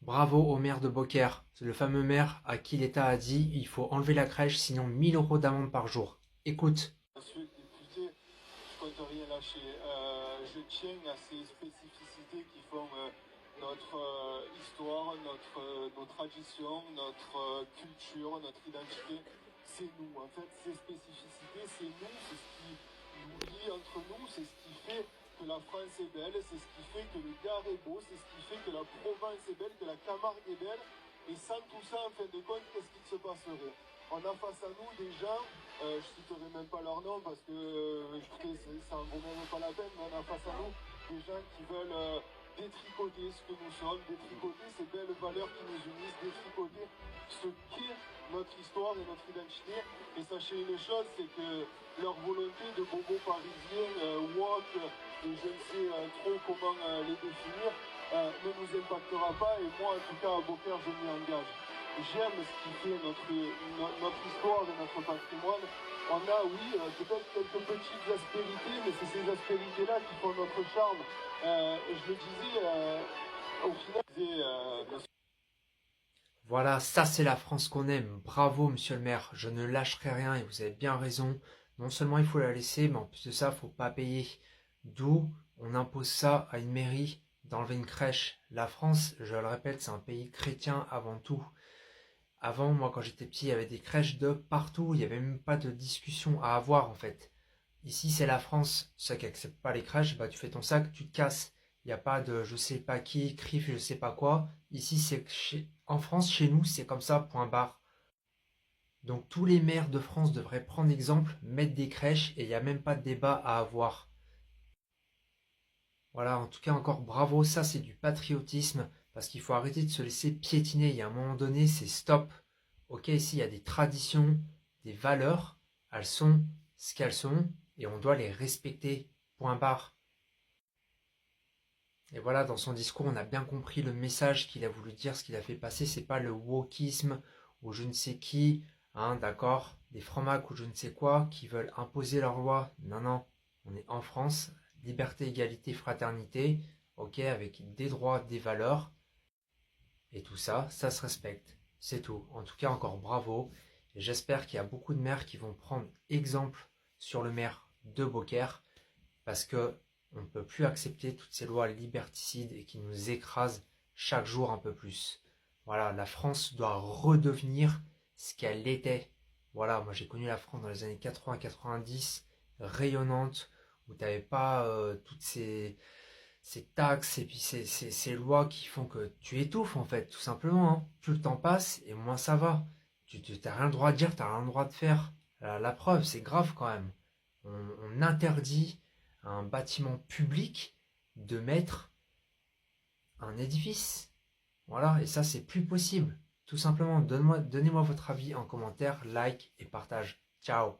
Bravo au maire de Beaucaire, c'est le fameux maire à qui l'État a dit il faut enlever la crèche sinon 1 000 € d'amende par jour. Écoute. Monsieur le député, je compte rien lâcher. Je tiens à ces spécificités qui font notre histoire, nos traditions, notre culture, notre identité. C'est nous. En fait, ces spécificités, c'est nous, c'est ce qui nous lie entre nous, c'est ce qui fait que la France est belle, c'est ce qui fait que le Gard est beau, c'est ce qui fait que la Provence est belle, que la Camargue est belle. Et sans tout ça, en fin de compte, qu'est-ce qui se passerait? On a face à nous des gens, je ne citerai même pas leur nom parce que ça en vaut même pas la peine, mais on a face à nous des gens qui veulent détricoter ce que nous sommes, détricoter ces belles valeurs qui nous unissent, détricoter ce qu'est notre histoire et notre identité. Et sachez une chose, c'est que leur volonté de bobos parisiens, woke, et je ne sais trop comment les définir, ne nous impactera pas. Et moi, en tout cas, à Beaucaire, je m'y engage. J'aime ce qui fait notre histoire et notre patrimoine. On a, oui, peut-être quelques petites aspérités, mais c'est ces aspérités-là qui font notre charme. Je le disais, au final, Voilà, ça c'est la France qu'on aime. Bravo monsieur le maire, je ne lâcherai rien et vous avez bien raison. Non seulement il faut la laisser, mais en plus de ça, il ne faut pas payer. D'où on impose ça à une mairie d'enlever une crèche. La France, je le répète, c'est un pays chrétien avant tout. Avant, moi quand j'étais petit, il y avait des crèches de partout, il n'y avait même pas de discussion à avoir en fait. Ici c'est la France, ceux qui n'acceptent pas les crèches, bah tu fais ton sac, tu te casses. Il n'y a pas de je sais pas qui, CRIF, je sais pas quoi. Ici, en France, chez nous, c'est comme ça, point barre. Donc tous les maires de France devraient prendre exemple, mettre des crèches et il n'y a même pas de débat à avoir. Voilà, en tout cas encore bravo, ça c'est du patriotisme, parce qu'il faut arrêter de se laisser piétiner. Il y a un moment donné, c'est stop. Ok, ici il y a des traditions, des valeurs, elles sont ce qu'elles sont et on doit les respecter. Point barre. Et voilà, dans son discours, on a bien compris le message qu'il a voulu dire, ce qu'il a fait passer. C'est pas le wokisme ou je ne sais qui, hein, d'accord, des francs-macs ou je ne sais quoi, qui veulent imposer leur loi. Non, non, on est en France, liberté, égalité, fraternité, ok, avec des droits, des valeurs, et tout ça, ça se respecte. C'est tout. En tout cas, encore bravo. Et j'espère qu'il y a beaucoup de maires qui vont prendre exemple sur le maire de Beaucaire, parce que on ne peut plus accepter toutes ces lois liberticides et qui nous écrasent chaque jour un peu plus. Voilà, la France doit redevenir ce qu'elle était. Voilà, moi j'ai connu la France dans les années 80-90, rayonnante, où tu n'avais pas toutes ces taxes et puis ces lois qui font que tu étouffes en fait, tout simplement. Hein. Plus le temps passe et moins ça va. Tu n'as rien le droit de dire, tu n'as rien le droit de faire. La preuve, c'est grave quand même. On interdit à un bâtiment public de mettre un édifice. Voilà, et ça c'est plus possible. Tout simplement, donnez-moi votre avis en commentaire, like et partage. Ciao.